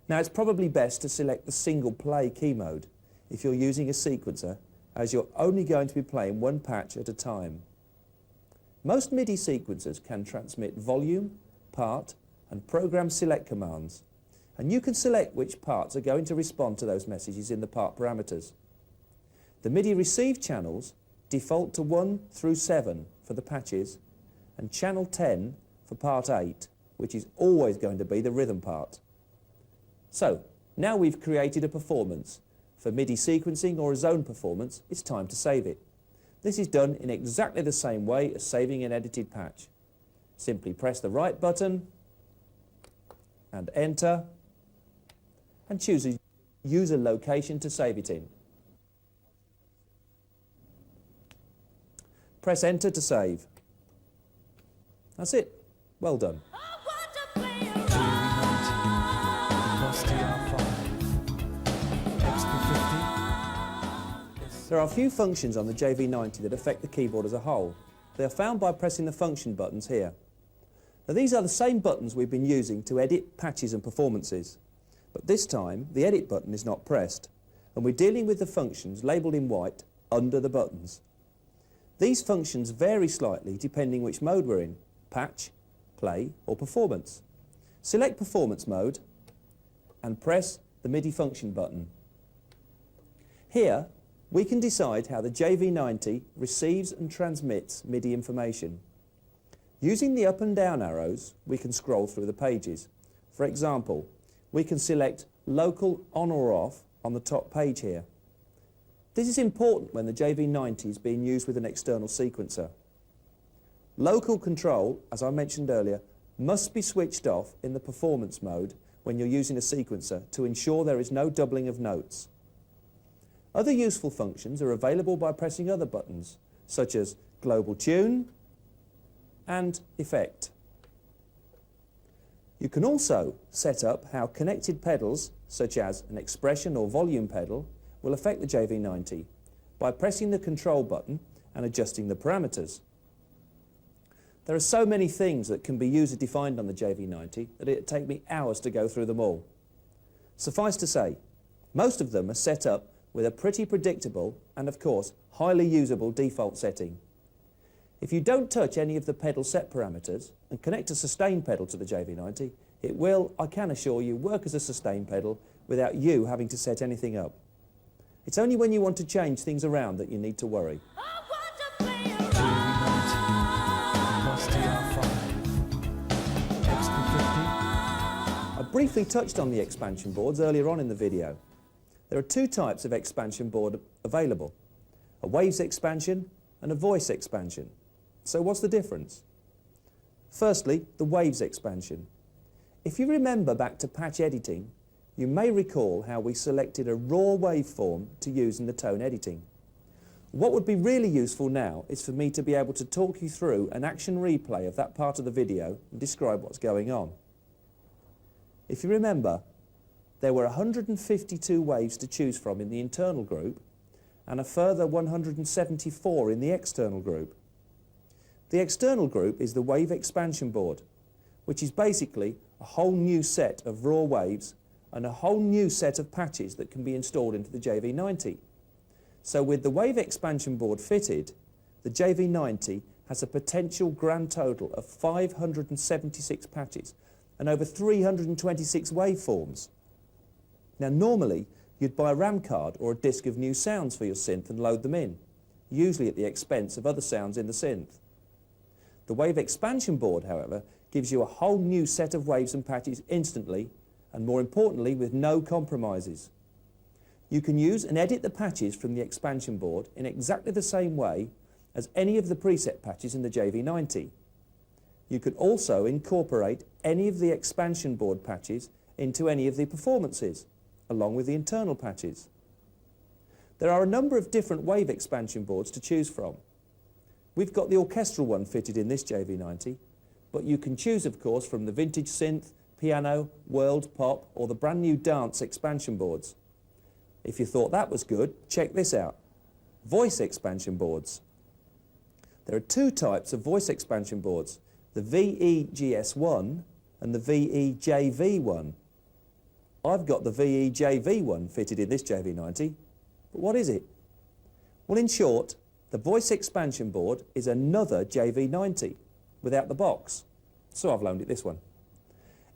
Now it's probably best to select the single play key mode if you're using a sequencer, as you're only going to be playing one patch at a time. Most MIDI sequencers can transmit volume, part and program select commands, and you can select which parts are going to respond to those messages in the part parameters. The MIDI receive channels default to 1 through 7 for the patches and channel 10 for part 8, which is always going to be the rhythm part. So, now we've created a performance For MIDI sequencing or a zone performance, it's time to save it. This is done in exactly the same way as saving an edited patch. Simply press the right button and enter and choose a user location to save it in. Press enter to save. That's it. Well done. There are a few functions on the JV-90 that affect the keyboard as a whole. They are found by pressing the function buttons here. Now these are the same buttons we've been using to edit patches and performances, but this time the edit button is not pressed and we're dealing with the functions labelled in white under the buttons. These functions vary slightly depending which mode we're in, patch, play or performance. Select performance mode and press the MIDI function button. Here we can decide how the JV-90 receives and transmits MIDI information. Using the up and down arrows, we can scroll through the pages. For example, we can select local on or off on the top page here. This is important when the JV-90 is being used with an external sequencer. Local control, as I mentioned earlier, must be switched off in the performance mode when you're using a sequencer to ensure there is no doubling of notes. Other useful functions are available by pressing other buttons, such as Global Tune and Effect. You can also set up how connected pedals, such as an expression or volume pedal, will affect the JV-90 by pressing the control button and adjusting the parameters. There are so many things that can be user-defined on the JV-90 that it'd take me hours to go through them all. Suffice to say, most of them are set up with a pretty predictable and, of course, highly usable default setting. If you don't touch any of the pedal set parameters and connect a sustain pedal to the JV-90, it will, I can assure you, work as a sustain pedal without you having to set anything up. It's only when you want to change things around that you need to worry. I briefly touched on the expansion boards earlier on in the video. There are two types of expansion board available, a waves expansion and a voice expansion. So what's the difference? Firstly, the waves expansion. If you remember back to patch editing, you may recall how we selected a raw waveform to use in the tone editing. What would be really useful now is for me to be able to talk you through an action replay of that part of the video and describe what's going on. If you remember, there were 152 waves to choose from in the internal group and a further 174 in the external group. The external group is the wave expansion board, which is basically a whole new set of raw waves and a whole new set of patches that can be installed into the JV-90. So with the wave expansion board fitted, the JV-90 has a potential grand total of 576 patches and over 326 waveforms. Now normally you'd buy a RAM card or a disc of new sounds for your synth and load them in, usually at the expense of other sounds in the synth. The wave expansion board, however, gives you a whole new set of waves and patches instantly and, more importantly, with no compromises. You can use and edit the patches from the expansion board in exactly the same way as any of the preset patches in the JV-90. You can also incorporate any of the expansion board patches into any of the performances, along with the internal patches. There are a number of different wave expansion boards to choose from. We've got the orchestral one fitted in this JV-90, but you can choose, of course, from the vintage synth, piano, world, pop, or the brand new dance expansion boards. If you thought that was good, check this out. Voice expansion boards. There are two types of voice expansion boards, the VEGS1 and the VEJV1. I've got the VEJV1 fitted in this JV-90, but what is it? Well, in short, the voice expansion board is another JV-90 without the box, so I've loaned it this one.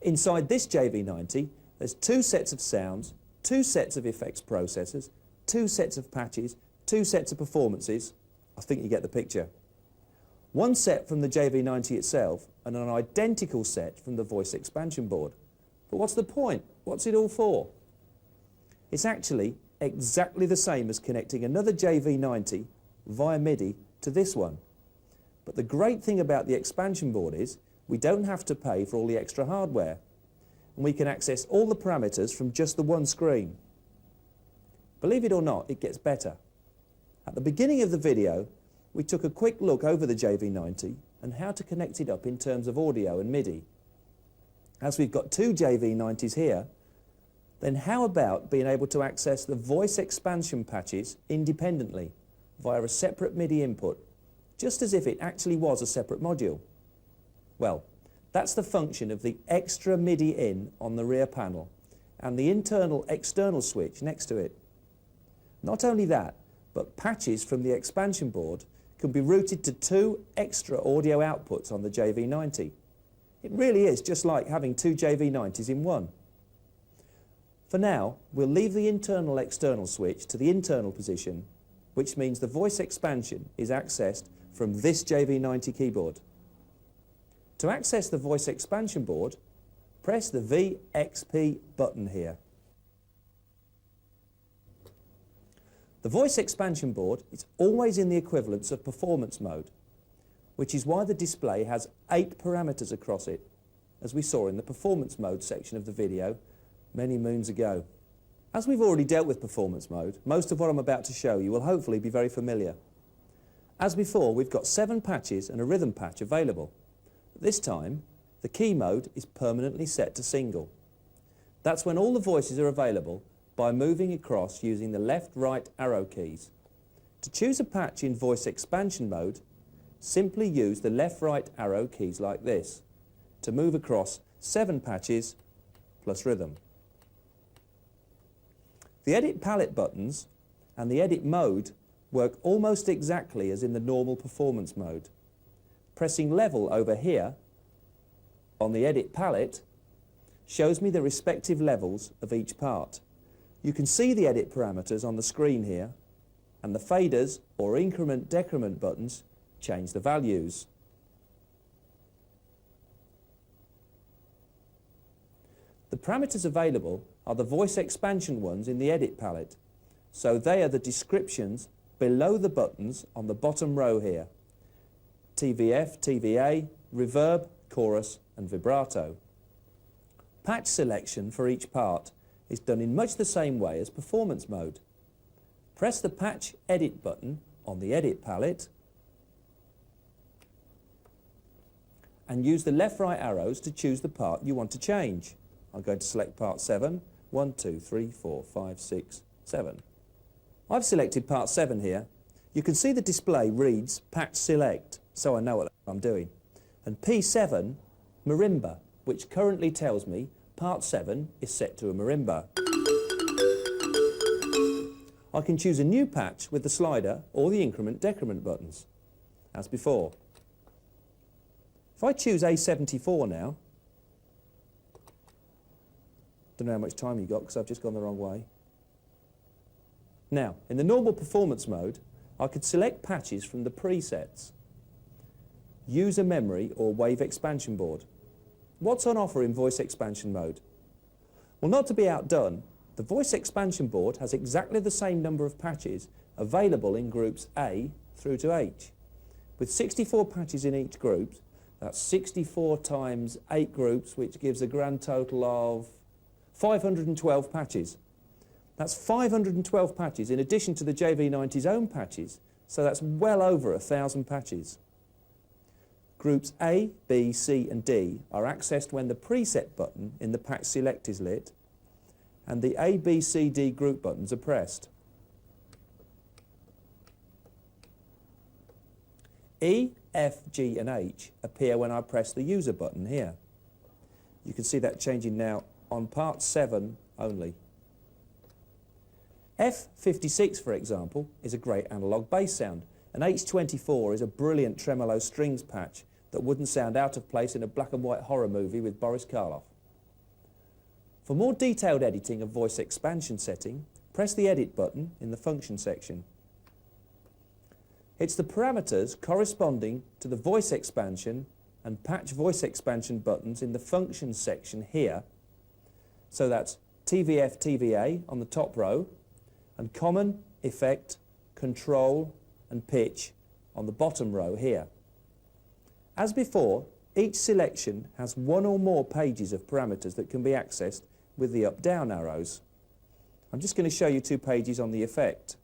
Inside this JV-90, there's two sets of sounds, two sets of effects processors, two sets of patches, two sets of performances. I think you get the picture. One set from the JV-90 itself and an identical set from the voice expansion board. But what's the point? What's it all for? It's actually exactly the same as connecting another JV-90 via MIDI to this one. But the great thing about the expansion board is we don't have to pay for all the extra hardware, and we can access all the parameters from just the one screen. Believe it or not, it gets better. At the beginning of the video, we took a quick look over the JV-90 and how to connect it up in terms of audio and MIDI. As we've got two JV-90s here, then how about being able to access the voice expansion patches independently via a separate MIDI input, just as if it actually was a separate module? Well, that's the function of the extra MIDI in on the rear panel and the internal external switch next to it. Not only that, but patches from the expansion board can be routed to two extra audio outputs on the JV-90. It really is just like having two JV-90s in one. For now, we'll leave the internal external switch to the internal position, which means the voice expansion is accessed from this JV-90 keyboard. To access the voice expansion board, press the VXP button here. The voice expansion board is always in the equivalence of performance mode, which is why the display has 8 parameters across it, as we saw in the performance mode section of the video many moons ago. As we've already dealt with performance mode, most of what I'm about to show you will hopefully be very familiar. As before, we've got 7 patches and a rhythm patch available. This time, the key mode is permanently set to single. That's when all the voices are available by moving across using the left-right arrow keys. To choose a patch in voice expansion mode, simply use the left-right arrow keys like this to move across 7 patches plus rhythm. The edit palette buttons and the edit mode work almost exactly as in the normal performance mode. Pressing level over here on the edit palette shows me the respective levels of each part. You can see the edit parameters on the screen here, and the faders or increment-decrement buttons change the values. The parameters available are the voice expansion ones in the edit palette, so they are the descriptions below the buttons on the bottom row here: TVF, TVA, reverb, chorus and vibrato. Patch selection for each part is done in much the same way as performance mode. Press the patch edit button on the edit palette and use the left-right arrows to choose the part you want to change. I'm going to select part 7. 1, 2, 3, 4, 5, 6, 7. I've selected part 7 here. You can see the display reads patch select, so I know what I'm doing. And P7, marimba, which currently tells me part 7 is set to a marimba. I can choose a new patch with the slider or the increment-decrement buttons, as before. If I choose A74 now, don't know how much time you got because I've just gone the wrong way. Now, in the normal performance mode, I could select patches from the presets, user memory or wave expansion board. What's on offer in voice expansion mode? Well, not to be outdone, the voice expansion board has exactly the same number of patches available in groups A through to H. With 64 patches in each group, that's 64 times 8 groups, which gives a grand total of 512 patches. That's 512 patches in addition to the JV-90's own patches, so that's well over 1,000 patches. Groups A, B, C and D are accessed when the preset button in the patch select is lit and the A, B, C, D group buttons are pressed. E, F, G and H appear when I press the user button here. You can see that changing now on part 7 only. F56, for example, is a great analogue bass sound, and H24 is a brilliant tremolo strings patch that wouldn't sound out of place in a black and white horror movie with Boris Karloff. For more detailed editing of voice expansion setting, press the edit button in the function section. It's the parameters corresponding to the voice expansion and patch voice expansion buttons in the functions section here. So that's TVF, TVA on the top row, and common, effect, control and pitch on the bottom row here. As before, each selection has one or more pages of parameters that can be accessed with the up-down arrows. I'm just going to show you 2 pages on the effect.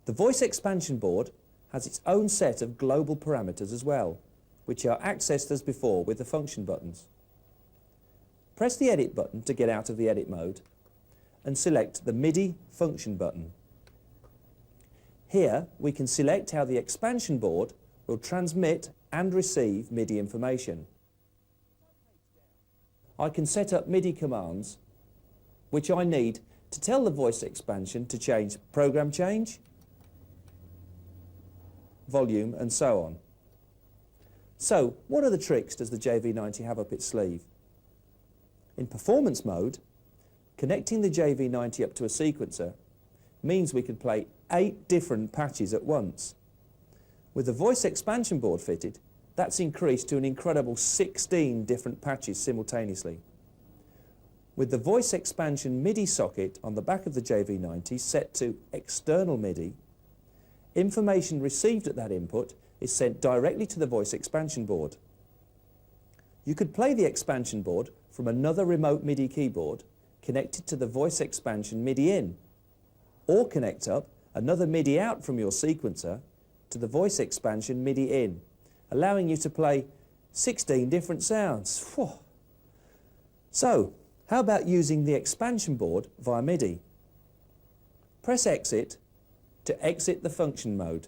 The voice expansion board has its own set of global parameters as well, which are accessed as before with the function buttons. Press the edit button to get out of the edit mode and select the MIDI function button. Here we can select how the expansion board will transmit and receive MIDI information. I can set up MIDI commands which I need to tell the voice expansion to change program change, volume and so on. So what other tricks does the JV-90 have up its sleeve? In performance mode, connecting the JV-90 up to a sequencer means we can play 8 different patches at once. With the voice expansion board fitted, that's increased to an incredible 16 different patches simultaneously. With the voice expansion MIDI socket on the back of the JV-90 set to external MIDI, information received at that input is sent directly to the voice expansion board. You could play the expansion board from another remote MIDI keyboard connected to the voice expansion MIDI in, or connect up another MIDI out from your sequencer to the voice expansion MIDI in, allowing you to play 16 different sounds. Whew. So, how about using the expansion board via MIDI? Press exit to exit the function mode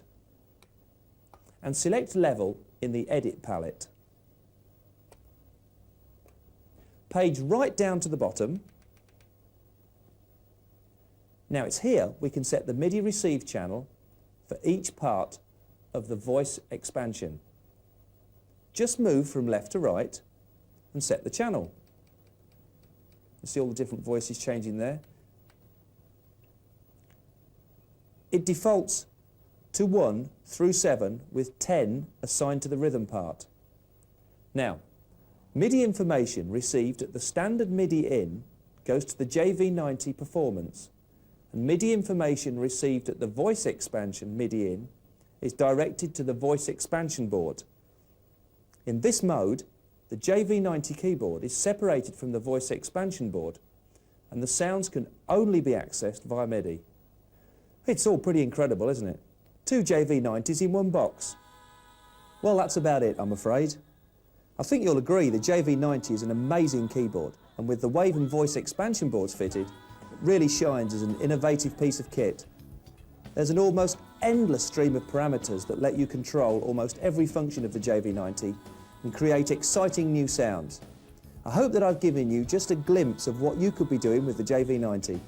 and select level in the edit palette. Page right down to the bottom. Now it's here we can set the MIDI receive channel for each part of the voice expansion. Just move from left to right and set the channel. You see all the different voices changing there. It defaults to 1 through 7 with 10 assigned to the rhythm part. Now, MIDI information received at the standard MIDI in goes to the JV-90 performance, and MIDI information received at the voice expansion MIDI in is directed to the voice expansion board. In this mode, the JV-90 keyboard is separated from the voice expansion board, and the sounds can only be accessed via MIDI. It's all pretty incredible, isn't it? 2 JV-90s in one box. Well, that's about it, I'm afraid. I think you'll agree the JV-90 is an amazing keyboard, and with the wave and voice expansion boards fitted, it really shines as an innovative piece of kit. There's an almost endless stream of parameters that let you control almost every function of the JV-90 and create exciting new sounds. I hope that I've given you just a glimpse of what you could be doing with the JV-90.